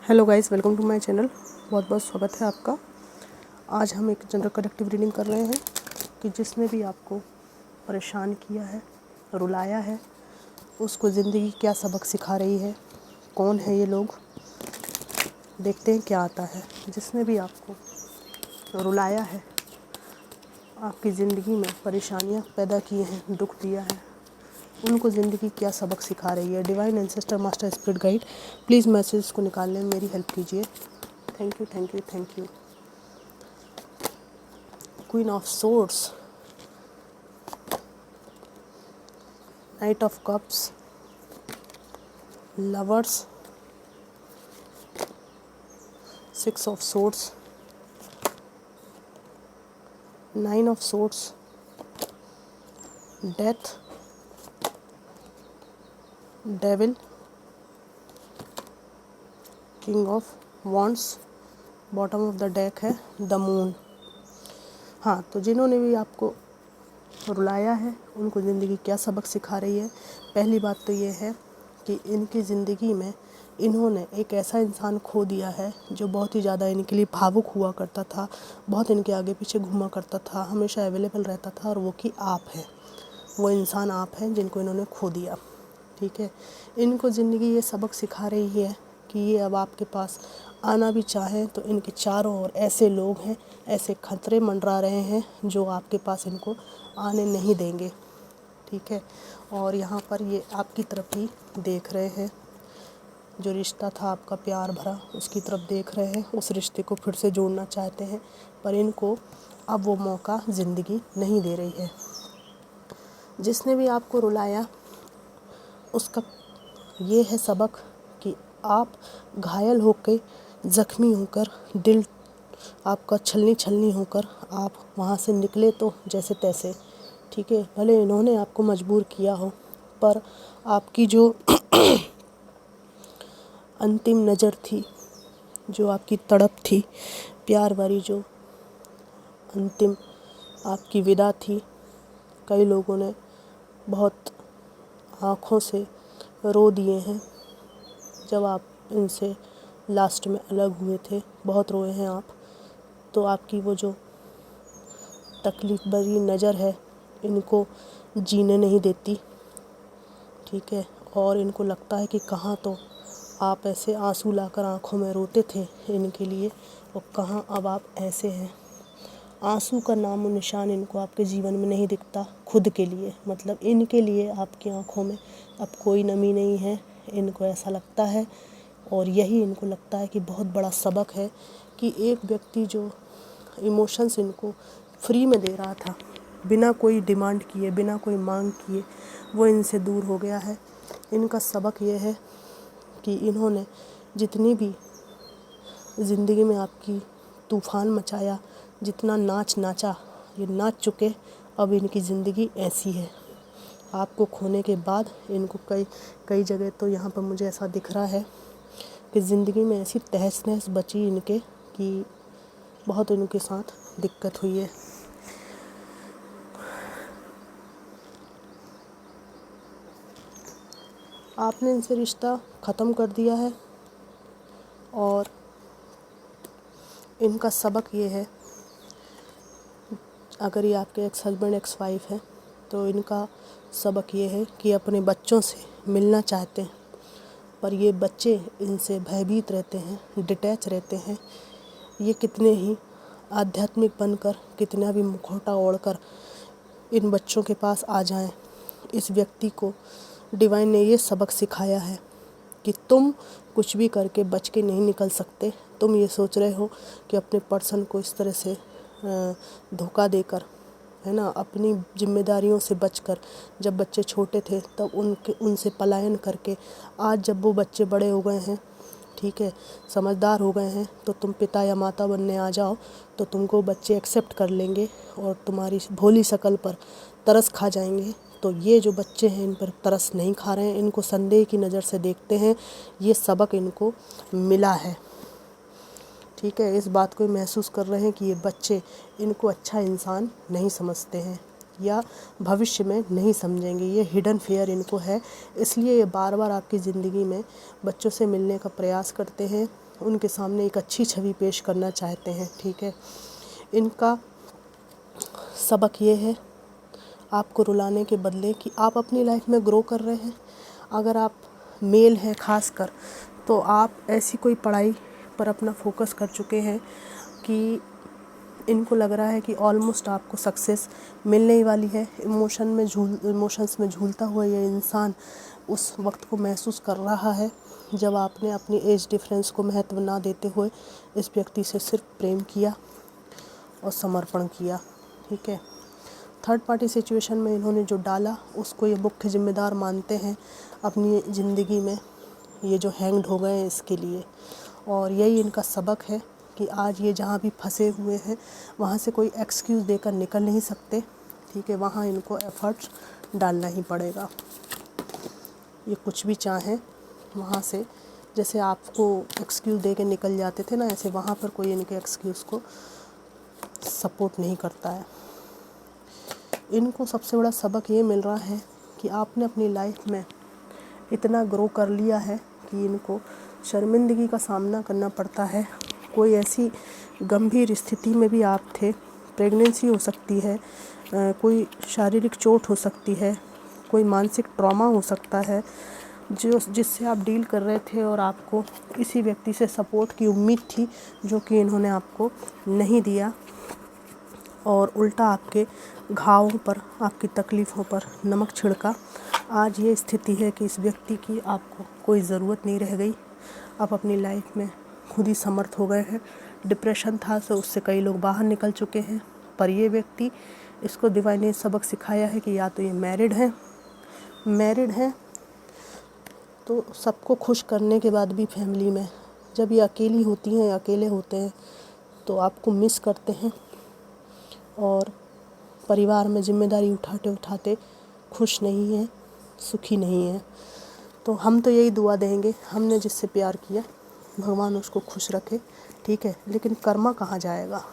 Hello guys, welcome to my channel. बहुत बहुत स्वागत है आपका। आज हम एक जनरल कलेक्टिव रीडिंग कर रहे हैं कि जिसने भी आपको परेशान किया है, रुलाया है, उसको ज़िंदगी क्या सबक सिखा रही है, कौन है ये लोग, देखते हैं क्या आता है। जिसने भी आपको रुलाया है, आपकी ज़िंदगी में परेशानियाँ पैदा की हैं, दुख दिया है, उनको ज़िंदगी क्या सबक सिखा रही है। Divine ancestor, master, spirit guide, please message को निकालने में मेरी हेल्प कीजिए। Thank you, thank you, thank you. Queen of swords, night of cups, lovers, six of swords, nine of swords, death, devil, king of wands, bottom of the deck है the moon. हाँ, तो जिन्होंने भी आपको रुलाया है, उनको ज़िंदगी क्या सबक सिखा रही है। पहली बात तो ये है कि इनकी ज़िंदगी में इन्होंने एक ऐसा इंसान खो दिया है जो बहुत ही ज़्यादा इनके लिए भावुक हुआ करता था, बहुत इनके आगे पीछे घूमा करता था, हमेशा अवेलेबल रहता था, और वो कि आप है, वो इंसान आप हैं जिनको इन्होंने खो दिया। ठीक है, इनको ज़िंदगी ये सबक सिखा रही है कि ये अब आपके पास आना भी चाहें तो इनके चारों ओर ऐसे लोग हैं, ऐसे खतरे मंडरा रहे हैं जो आपके पास इनको आने नहीं देंगे। ठीक है, और यहाँ पर ये आपकी तरफ ही देख रहे हैं, जो रिश्ता था आपका प्यार भरा, उसकी तरफ देख रहे हैं, उस रिश्ते को फिर से जोड़ना चाहते हैं, पर इनको अब वो मौका ज़िंदगी नहीं दे रही है। जिसने भी आपको रुलाया, उसका ये है सबक कि आप घायल होकर, ज़ख्मी होकर, दिल आपका छलनी छलनी होकर आप वहाँ से निकले तो जैसे तैसे। ठीक है, भले इन्होंने आपको मजबूर किया हो, पर आपकी जो अंतिम नज़र थी, जो आपकी तड़प थी, प्यार वाली जो अंतिम आपकी विदा थी, कई लोगों ने बहुत आँखों से रो दिए हैं जब आप इनसे लास्ट में अलग हुए थे, बहुत रोए हैं आप। तो आपकी वो जो तकलीफ भरी नज़र है, इनको जीने नहीं देती। ठीक है, और इनको लगता है कि कहाँ तो आप ऐसे आंसू लाकर आँखों में रोते थे इनके लिए, और कहाँ अब आप ऐसे हैं। आंसू का नामो निशान इनको आपके जीवन में नहीं दिखता खुद के लिए, मतलब इनके लिए आपकी आँखों में अब कोई नमी नहीं है। इनको ऐसा लगता है, और यही इनको लगता है कि बहुत बड़ा सबक है कि एक व्यक्ति जो इमोशंस इनको फ्री में दे रहा था, बिना कोई डिमांड किए, बिना कोई मांग किए, वो इनसे दूर हो गया है। इनका सबक ये है कि इन्होंने जितनी भी ज़िंदगी में आपकी तूफ़ान मचाया, जितना नाच नाचा, ये नाच चुके। अब इनकी ज़िंदगी ऐसी है, आपको खोने के बाद इनको कई जगह तो यहाँ पर मुझे ऐसा दिख रहा है कि ज़िंदगी में ऐसी तहस नहस बची इनके कि बहुत इनके साथ दिक्कत हुई है। आपने इनसे रिश्ता ख़त्म कर दिया है, और इनका सबक ये है, अगर ये आपके एक्स हस्बैंड एक्स वाइफ है तो इनका सबक ये है कि अपने बच्चों से मिलना चाहते हैं, पर ये बच्चे इनसे भयभीत रहते हैं, डिटैच रहते हैं। ये कितने ही आध्यात्मिक बनकर, कितना भी मुखौटा ओढ़कर इन बच्चों के पास आ जाएं, इस व्यक्ति को डिवाइन ने ये सबक सिखाया है कि तुम कुछ भी करके बच के नहीं निकल सकते। तुम ये सोच रहे हो कि अपने पर्सन को इस तरह से धोखा देकर, है ना, अपनी जिम्मेदारियों से बचकर, जब बच्चे छोटे थे तब उनसे पलायन करके, आज जब वो बच्चे बड़े हो गए हैं, ठीक है, समझदार हो गए हैं, तो तुम पिता या माता बनने आ जाओ तो तुमको बच्चे एक्सेप्ट कर लेंगे और तुम्हारी भोली शक्ल पर तरस खा जाएंगे। तो ये जो बच्चे हैं, इन पर तरस नहीं खा रहे हैं, इनको संदेह की नज़र से देखते हैं। ये सबक इनको मिला है। ठीक है, इस बात को महसूस कर रहे हैं कि ये बच्चे इनको अच्छा इंसान नहीं समझते हैं या भविष्य में नहीं समझेंगे। ये हिडन फेयर इनको है, इसलिए ये बार बार आपकी ज़िंदगी में बच्चों से मिलने का प्रयास करते हैं, उनके सामने एक अच्छी छवि पेश करना चाहते हैं। ठीक है, इनका सबक ये है आपको रुलाने के बदले कि आप अपनी लाइफ में ग्रो कर रहे हैं। अगर आप मेल हैं खासकर, तो आप ऐसी कोई पढ़ाई पर अपना फोकस कर चुके हैं कि इनको लग रहा है कि ऑलमोस्ट आपको सक्सेस मिलने ही वाली है। इमोशंस में झूलता हुआ ये इंसान उस वक्त को महसूस कर रहा है जब आपने अपनी एज डिफरेंस को महत्व ना देते हुए इस व्यक्ति से सिर्फ प्रेम किया और समर्पण किया। ठीक है, थर्ड पार्टी सिचुएशन में इन्होंने जो डाला उसको ये मुख्य जिम्मेदार मानते हैं अपनी ज़िंदगी में, ये जो हैंग्ड हो गए हैं इसके लिए। और यही इनका सबक है कि आज ये जहाँ भी फंसे हुए हैं वहाँ से कोई एक्सक्यूज़ देकर निकल नहीं सकते। ठीक है, वहाँ इनको एफर्ट्स डालना ही पड़ेगा। ये कुछ भी चाहें वहाँ से, जैसे आपको एक्सक्यूज़ दे के निकल जाते थे ना, ऐसे वहाँ पर कोई इनके एक्सक्यूज़ को सपोर्ट नहीं करता है। इनको सबसे बड़ा सबक ये मिल रहा है कि आपने अपनी लाइफ में इतना ग्रो कर लिया है कि इनको शर्मिंदगी का सामना करना पड़ता है। कोई ऐसी गंभीर स्थिति में भी आप थे, प्रेगनेंसी हो सकती है, कोई शारीरिक चोट हो सकती है, कोई मानसिक ट्रॉमा हो सकता है जिससे आप डील कर रहे थे और आपको इसी व्यक्ति से सपोर्ट की उम्मीद थी, जो कि इन्होंने आपको नहीं दिया और उल्टा आपके घावों पर, आपकी तकलीफ़ों पर नमक छिड़का। आज ये स्थिति है कि इस व्यक्ति की आपको कोई ज़रूरत नहीं रह गई। आप अपनी लाइफ में खुद ही समर्थ हो गए हैं। डिप्रेशन था तो उससे कई लोग बाहर निकल चुके हैं, पर ये व्यक्ति, इसको डिवाइन ने सबक सिखाया है कि या तो ये मैरिड हैं तो सबको खुश करने के बाद भी फैमिली में जब ये अकेली होती हैं या अकेले होते हैं तो आपको मिस करते हैं और परिवार में जिम्मेदारी उठाते उठाते खुश नहीं हैं, सुखी नहीं हैं। तो हम तो यही दुआ देंगे, हमने जिससे प्यार किया भगवान उसको खुश रखे। ठीक है, लेकिन कर्मा कहाँ जाएगा?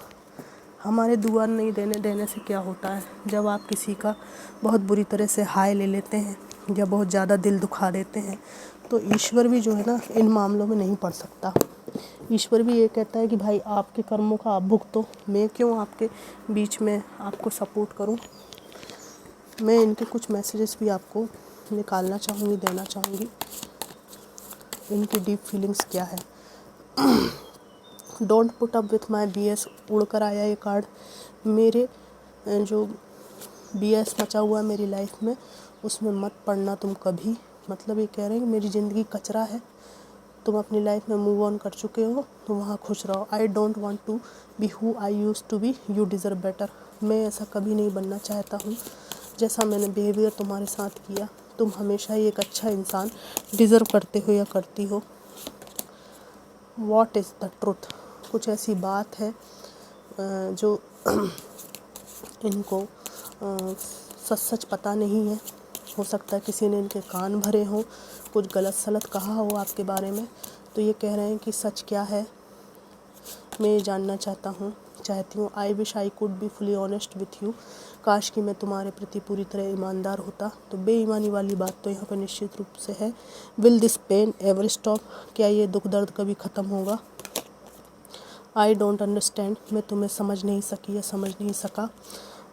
हमारे दुआ नहीं देने से क्या होता है? जब आप किसी का बहुत बुरी तरह से हाय ले लेते हैं या बहुत ज़्यादा दिल दुखा देते हैं तो ईश्वर भी जो है ना इन मामलों में नहीं पड़ सकता। ईश्वर भी ये कहता है कि भाई आपके कर्मों का आप भुगतो, मैं क्यों आपके बीच में आपको सपोर्ट करूं। मैं इनके कुछ मैसेजेस भी आपको निकालना चाहूँगी, देना चाहूँगी। इनकी डीप फीलिंग्स क्या है। Don't put up with my BS उड़ कर आया ये कार्ड। मेरे जो BS मचा हुआ है मेरी लाइफ में उसमें मत पड़ना तुम कभी। मतलब ये कह रहे हैं कि मेरी ज़िंदगी कचरा है, तुम अपनी लाइफ में मूव ऑन कर चुके हो तो वहाँ खुश रहो। I don't want to be who I used to be, you deserve better. मैं ऐसा कभी नहीं बनना चाहता हूँ जैसा मैंने बिहेवियर तुम्हारे साथ किया। तुम हमेशा ही एक अच्छा इंसान डिज़र्व करते हो या करती हो। What is the truth? कुछ ऐसी बात है जो इनको सच पता नहीं है। हो सकता है किसी ने इनके कान भरे हों, कुछ गलत सलत कहा हो आपके बारे में, तो ये कह रहे हैं कि सच क्या है मैं ये जानना चाहती हूँ। I wish I could be fully honest with you. काश कि मैं तुम्हारे प्रति पूरी तरह ईमानदार होता। तो बेईमानी वाली बात तो यहाँ पर निश्चित रूप से है। Will this pain ever stop? क्या ये दुख दर्द कभी ख़त्म होगा? आई डोंट अंडरस्टैंड, मैं तुम्हें समझ नहीं सकी या समझ नहीं सका।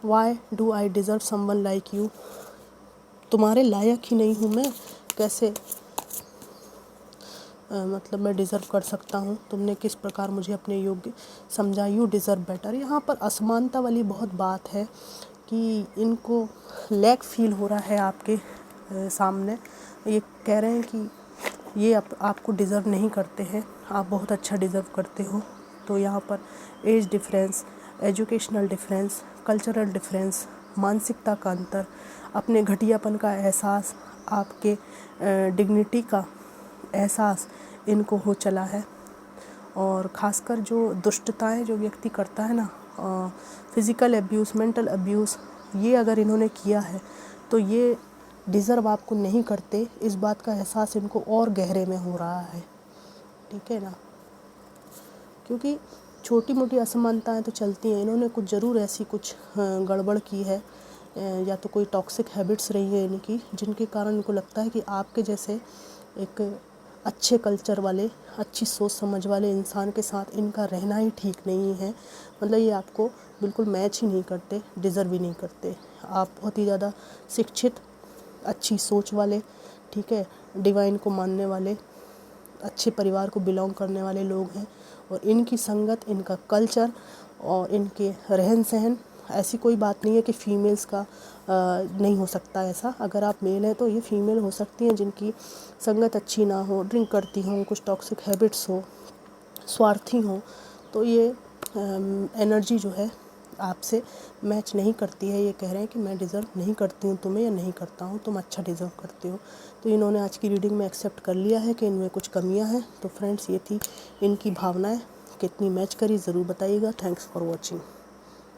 Why do I deserve someone like you? तुम्हारे लायक ही नहीं हूँ मैं, कैसे मतलब मैं डिज़र्व कर सकता हूँ? तुमने किस प्रकार मुझे अपने योग्य समझा? You deserve better. यहाँ पर असमानता वाली बहुत बात है कि इनको लैक फील हो रहा है आपके सामने। ये कह रहे हैं कि ये आपको डिज़र्व नहीं करते हैं, आप बहुत अच्छा डिज़र्व करते हो। तो यहाँ पर age difference, educational difference, cultural difference, मानसिकता का अंतर, अपने घटियापन का एहसास, आपके डिग्निटी का एहसास इनको हो चला है। और ख़ासकर जो दुष्टताएं जो व्यक्ति करता है ना, फिज़िकल अब्यूज़, मेंटल अब्यूज़, ये अगर इन्होंने किया है तो ये डिज़र्व आपको नहीं करते, इस बात का एहसास इनको और गहरे में हो रहा है। ठीक है ना, क्योंकि छोटी मोटी असमानताएं तो चलती हैं, इन्होंने कुछ ज़रूर ऐसी कुछ गड़बड़ की है या तो कोई टॉक्सिक हैबिट्स रही है इनकी, जिनके कारण इनको लगता है कि आपके जैसे एक अच्छे कल्चर वाले, अच्छी सोच समझ वाले इंसान के साथ इनका रहना ही ठीक नहीं है। मतलब ये आपको बिल्कुल मैच ही नहीं करते, डिज़र्व ही नहीं करते। आप बहुत ही ज़्यादा शिक्षित, अच्छी सोच वाले, ठीक है, डिवाइन को मानने वाले, अच्छे परिवार को बिलोंग करने वाले लोग हैं। और इनकी संगत, इनका कल्चर और इनके रहन सहन, ऐसी कोई बात नहीं है कि फ़ीमेल्स का नहीं हो सकता ऐसा। अगर आप मेल हैं तो ये फ़ीमेल हो सकती हैं जिनकी संगत अच्छी ना हो, ड्रिंक करती हों, कुछ टॉक्सिक हैबिट्स हो, स्वार्थी हों, तो ये एनर्जी जो है आपसे मैच नहीं करती है। ये कह रहे हैं कि मैं डिज़र्व नहीं करती हूँ तुम्हें, या नहीं करता हूँ, तुम अच्छा डिज़र्व करते हो। तो इन्होंने आज की रीडिंग में एक्सेप्ट कर लिया है कि इनमें कुछ कमियां हैं। तो फ्रेंड्स, ये थी इनकी भावनाएं, कितनी मैच करी ज़रूर बताइएगा। Thanks for watching.